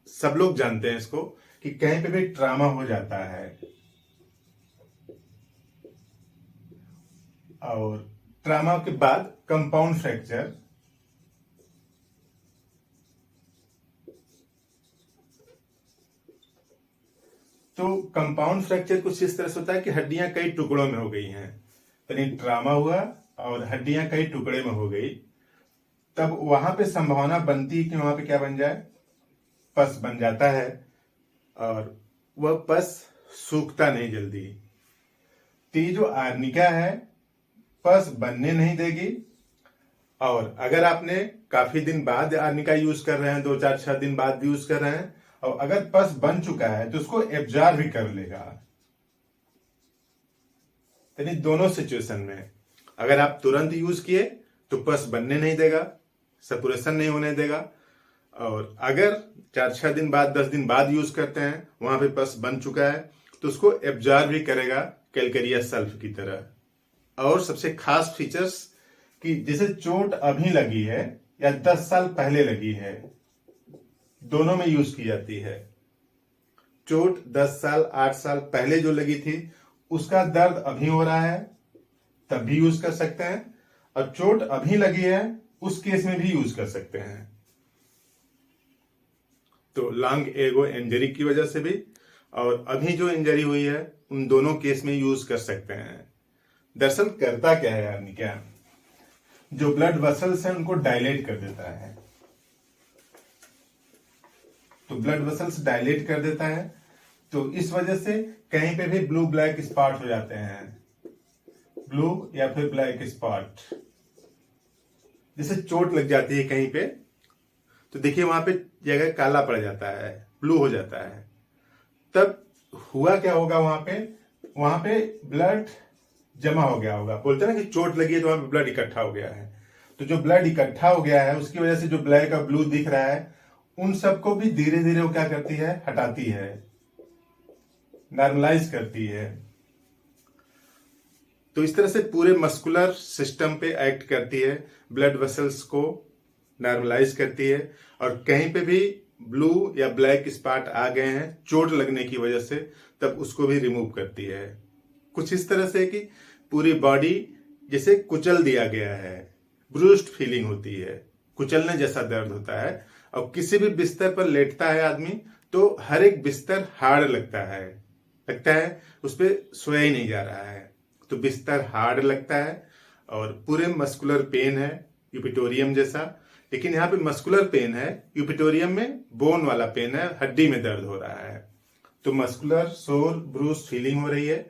सब लोग जानते हैं इसको कि कहीं पे भी ट्रामा हो जाता है और ट्रामा के बाद कंपाउंड फ्रैक्चर, तो कंपाउंड फ्रैक्चर कुछ इस तरह से होता है कि हड्डियां कई टुकड़ों में हो गई हैं। यानी ट्रामा हुआ और हड्डियां कई टुकड़े में हो गई, तब वहां पे संभावना बनती है कि वहां पे क्या बन जाए, पस बन जाता है और वह पस सूखता नहीं जल्दी। तो ये जो आर्निका है पस बनने नहीं देगी, और अगर आपने काफी दिन बाद आर्निका यूज कर रहे हैं, 2 4 6 दिन बाद यूज कर रहे हैं, और अगर पस बन चुका है तो उसको एब्जॉर्ब भी कर लेगा। यानी दोनों सिचुएशन में अगर आप तुरंत यूज किए तो पस बनने नहीं देगा, सपुरेशन नहीं होने देगा, और अगर 4 6 दिन बाद 10 दिन बाद यूज करते हैं, वहां पे पस बन चुका है तो उसको एब्जॉर्ब भी करेगा कैलकेरिया सल्फ की तरह। और सबसे खास फीचर्स कि जैसे चोट अभी लगी है या 10 साल पहले लगी है, दोनों में यूज की जाती है। चोट 10 साल 8 साल पहले जो लगी थी उसका दर्द अभी हो रहा है तब भी यूज कर सकते हैं, और चोट अभी लगी है उस केस में भी यूज कर सकते हैं। तो लॉन्ग एगो इंजरी की वजह से भी और अभी जो इंजरी हुई है उन दोनों केस में यूज कर सकते हैं। दरअसल करता क्या है आर्निका, जो ब्लड वेसल्स हैं उनको डायलेट कर देता है। तो ब्लड वेसल्स डायलेट कर देता है, तो इस वजह से कहीं पे भी ब्लू ब्लैक स्पॉट हो जाते हैं, ब्लू या फिर ब्लैक स्पॉट। जैसे चोट लग जाती है कहीं पे तो देखिए वहां पे जगह काला पड़ जाता है, ब्लू हो जाता है, तब हुआ क्या होगा, वहां पे ब्लड जमा हो गया होगा। बोलते हैं ना कि चोट लगी है तो वहां पे ब्लड इकट्ठा हो गया है, तो जो ब्लड इकट्ठा हो गया है उसकी वजह से जो ब्लैक और ब्लू दिख रहा है उन सबको भी धीरे धीरे वो क्या करती है, हटाती है, नॉर्मलाइज करती है। तो इस तरह से पूरे मस्कुलर सिस्टम पे एक्ट करती है, ब्लड वेसल्स को नॉर्मलाइज करती है, और कहीं पे भी ब्लू या ब्लैक स्पॉट आ गए हैं चोट लगने की वजह से तब उसको भी रिमूव करती है। कुछ इस तरह से कि पूरी बॉडी जैसे कुचल दिया गया है, ब्रूस्ड फीलिंग होती है, कुचलने जैसा दर्द होता है। और किसी भी बिस्तर पर लेटता है आदमी तो हर एक बिस्तर हार्ड लगता है उस पर सोया ही नहीं जा रहा है, तो बिस्तर हार्ड लगता है और पूरे मस्कुलर पेन है यूपिटोरियम जैसा। लेकिन यहाँ पे मस्कुलर पेन है, यूपिटोरियम में बोन वाला पेन है, हड्डी में दर्द हो रहा है। तो मस्कुलर सोर ब्रूस फीलिंग हो रही है।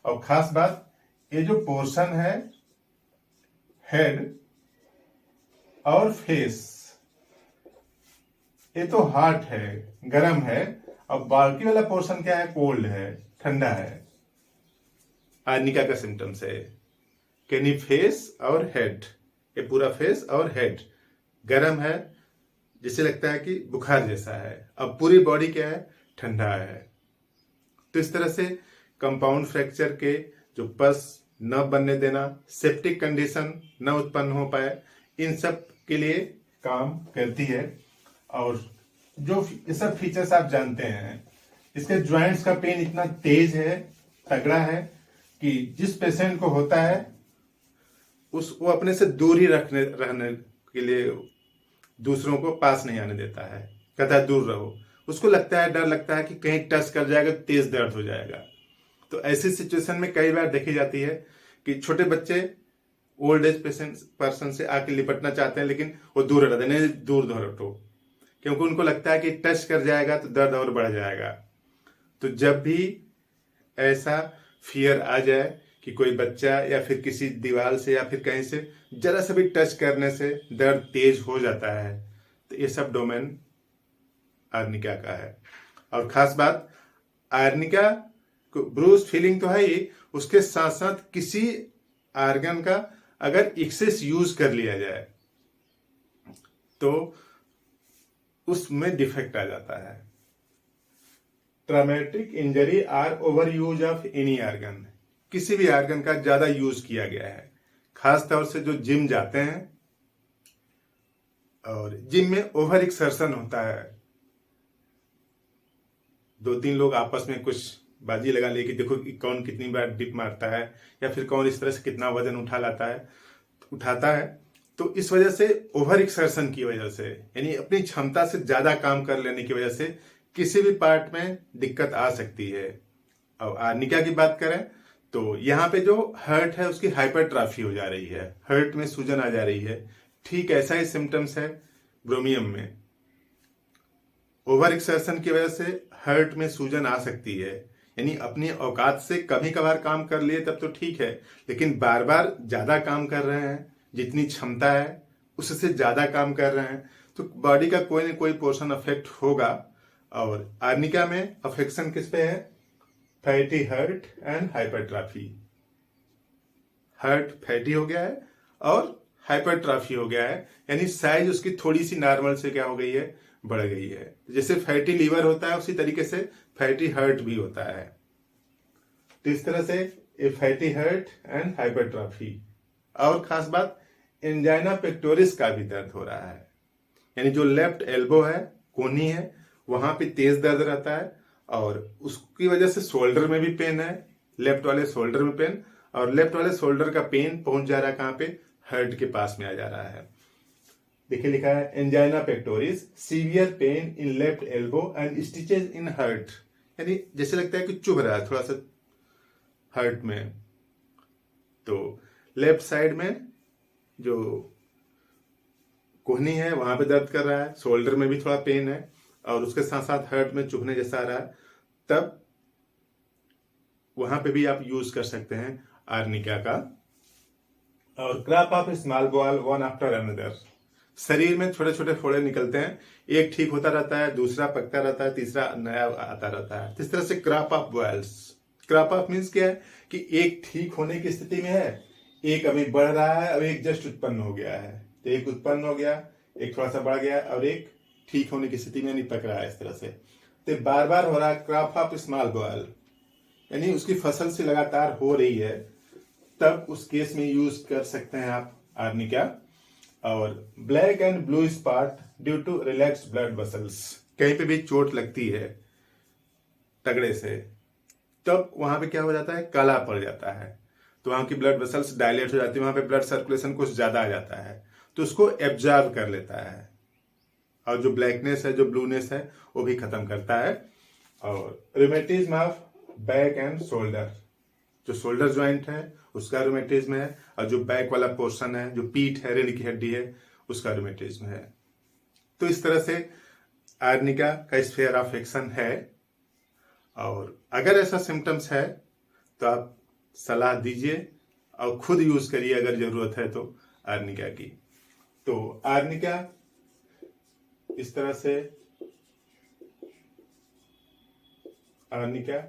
और खास बात, ये जो पोर्शन है हेड और फेस, ये तो हॉट है, गर्म है, और बाकी वाला पोर्शन क्या है, कोल्ड है, ठंडा है। आर्निका का सिम्टम्स है कैनी फेस और हेड, ये पूरा फेस और हेड गर्म है, जिसे लगता है कि बुखार जैसा है, अब पूरी बॉडी क्या है, ठंडा है। तो इस तरह से कंपाउंड फ्रैक्चर के जो पस न बनने देना, सेप्टिक कंडीशन न उत्पन्न हो पाए, इन सब के लिए काम करती है। और जो ये सब फीचर्स आप जानते हैं, इसके ज्वाइंट्स का पेन इतना तेज है, तगड़ा है, कि जिस पेशेंट को होता है वो अपने से दूर ही रहने के लिए दूसरों को पास नहीं आने देता है, कहता है दूर रहो। उसको लगता है, डर लगता है कि कहीं टच कर जाएगा तो तेज दर्द हो जाएगा। तो ऐसी सिचुएशन में कई बार देखी जाती है कि छोटे बच्चे ओल्ड एज पर्सन से आके लिपटना चाहते हैं, लेकिन वो दूर रहते हैं, नहीं दूर हटो, क्योंकि उनको लगता है कि टच कर जाएगा तो दर्द और बढ़ जाएगा। तो जब भी ऐसा फियर आ जाए कि कोई बच्चा या फिर किसी दीवार से या फिर कहीं से जरा सा भी टच करने से दर्द तेज हो जाता है, तो ये सब डोमेन आर्निका का है। और खास बात, आर्निका को ब्रूस फीलिंग तो है ही, उसके साथ साथ किसी आर्गन का अगर एक्सेस यूज कर लिया जाए तो उसमें डिफेक्ट आ जाता है। Traumatic injury or over use of any organ, किसी भी आर्गन का ज्यादा यूज किया गया है, खास तौर से जो जिम जाते हैं और जिम में ओवर एक्सर्शन होता है, दो तीन लोग आपस में कुछ बाजी लगा ले कि देखो कि कौन कितनी बार डिप मारता है, या फिर कौन इस तरह से कितना वजन उठाता है। तो इस वजह से ओवर एक्सर्शन की वजह से, यानी अपनी क्षमता से ज्यादा काम कर लेने की वजह से किसी भी पार्ट में दिक्कत आ सकती है। अब आर्निका की बात करें तो यहाँ पे जो हर्ट है उसकी हाइपरट्राफी हो जा रही है, हर्ट में सूजन आ जा रही है। ठीक ऐसा ही सिम्टम्स है ब्रोमियम में। ओवर एक्सर्शन की वजह से हर्ट में सूजन आ सकती है, यानी अपनी औकात से कभी कभार काम कर लिए तब तो ठीक है, लेकिन बार बार ज्यादा काम कर रहे हैं, जितनी क्षमता है उससे ज्यादा काम कर रहे हैं, तो बॉडी का कोई ना कोई पोर्शन अफेक्ट होगा। और आर्निका में अफेक्शन किस पे है? Fatty heart and hypertrophy. Heart fatty हो गया है और हाइपरट्राफी हो गया है, यानी साइज उसकी थोड़ी सी नॉर्मल से क्या हो गई है, बढ़ गई है। जैसे फैटी लीवर होता है उसी तरीके से फैटी हर्ट भी होता है। तो इस तरह से ये फैटी हर्ट एंड हाइपरट्राफी। और खास बात, एंजाइना पेक्टोरिस का भी दर्द हो रहा है, यानी जो लेफ्ट एल्बो है, कोहनी है, वहां पे तेज दर्द रहता है और उसकी वजह से शोल्डर में भी पेन है, लेफ्ट वाले शोल्डर में पेन, और लेफ्ट वाले शोल्डर का पेन पहुंच जा रहा है कहां पे? हर्ट के पास में आ जा रहा है। देखिए लिखा है angina pectoris, severe pain in left elbow and stitches in heart, यानी जैसे लगता है कि चुभ रहा है थोड़ा सा हर्ट में। तो लेफ्ट साइड में जो कोहनी है वहां पे दर्द कर रहा है, शोल्डर में भी थोड़ा पेन है और उसके साथ साथ हर्ट में चुभने जैसा आ रहा है, तब वहां पे भी आप यूज कर सकते हैं आर्निका का। और crop of small ball one after another, शरीर में छोटे छोटे फोड़े निकलते हैं, एक ठीक होता रहता है, दूसरा पकता रहता है, तीसरा नया आता रहता है। इस तरह से crop of boils. Crop of means क्या है कि एक ठीक होने की स्थिति में है, एक अभी बढ़ रहा है, अब एक जस्ट उत्पन्न हो गया है। तो एक उत्पन्न हो गया, एक थोड़ा सा बढ़ गया और एक ठीक होने की स्थिति में नहीं पक रहा है, इस तरह से। तो बार बार हो रहा है क्रैप ऑफ स्मॉल बॉयल, यानी उसकी फसल से लगातार हो रही है, तब उस केस में यूज कर सकते हैं आप आर्निका। और black and blue spot due to relaxed blood vessels, कहीं पे भी चोट लगती है तगड़े से, तब वहां पे क्या हो जाता है? काला पड़ जाता है, तो वहां की ब्लड वेसल्स डायलेट हो जाती है, वहां पे ब्लड सर्कुलेशन कुछ ज्यादा आ जाता है, तो उसको एब्जॉर्ब कर लेता है और जो ब्लैकनेस है, जो ब्लूनेस है, वो भी खत्म करता है। और rheumatism of back and shoulder, जो शोल्डर ज्वाइंट है उसका रूमेटिज्म है, और जो बैक वाला पोर्शन है, जो पीठ है, रीढ़ की हड्डी है, उसका रूमेटिज्म है। तो इस तरह से आर्निका का स्फीयर ऑफ एक्शन है। और अगर ऐसा सिम्टम्स है तो आप सलाह दीजिए और खुद यूज करिए अगर जरूरत है तो आर्निका की। तो आर्निका इस तरह से, आर्निका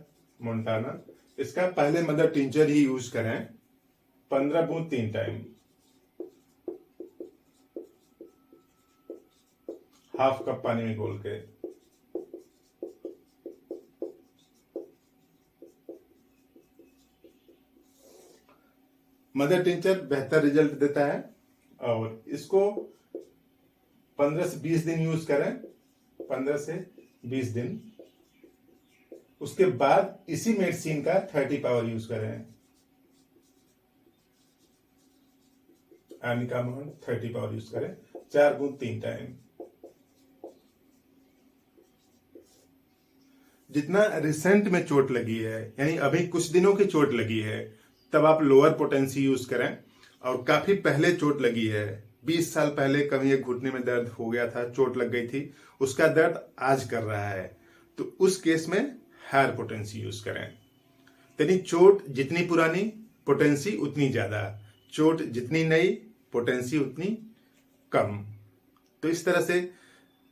मोंटाना, इसका पहले मदर टिंचर ही यूज करें, 15 बूंद 3 टाइम, हाफ कप पानी में घोल के। मदर टिंचर बेहतर रिजल्ट देता है और इसको 15 से 20 दिन यूज करें, 15 से 20 दिन। उसके बाद इसी मेडिसिन का 30 पावर यूज करें, आर्निका मोहन 30 पावर यूज करें, 4 बूंद 3 टाइम। जितना रिसेंट में चोट लगी है, यानी अभी कुछ दिनों की चोट लगी है, तब आप लोअर पोटेंसी यूज करें। और काफी पहले चोट लगी है, 20 साल पहले कभी एक घुटने में दर्द हो गया था, चोट लग गई थी, उसका दर्द आज कर रहा है, तो उस केस में हायर पोटेंसी यूज करें। यानी चोट जितनी पुरानी, पोटेंसी उतनी ज्यादा, चोट जितनी नई, पोटेंसी उतनी कम। तो इस तरह से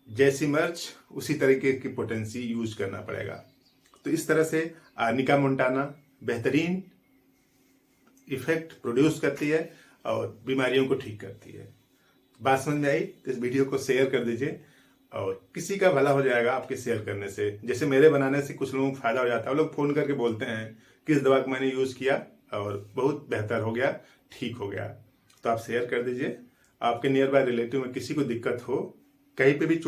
जैसी मर्ज उसी तरीके की पोटेंसी यूज करना पड़ेगा। तो इस तरह से आर्निका मोंटाना बेहतरीन इफेक्ट प्रोड्यूस करती है और बीमारियों को ठीक करती है। बात समझ में आई तो इस वीडियो को शेयर कर दीजिए और किसी का भला हो जाएगा आपके शेयर करने से। जैसे मेरे बनाने से कुछ लोगों को फायदा हो जाता है, वो लोग फोन करके बोलते हैं किस दवा को मैंने यूज किया और बहुत बेहतर हो गया, ठीक हो गया। तो आप शेयर कर दीजिए। आपके नियर बाय रिलेटिव में किसी को दिक्कत हो, कहीं पे भी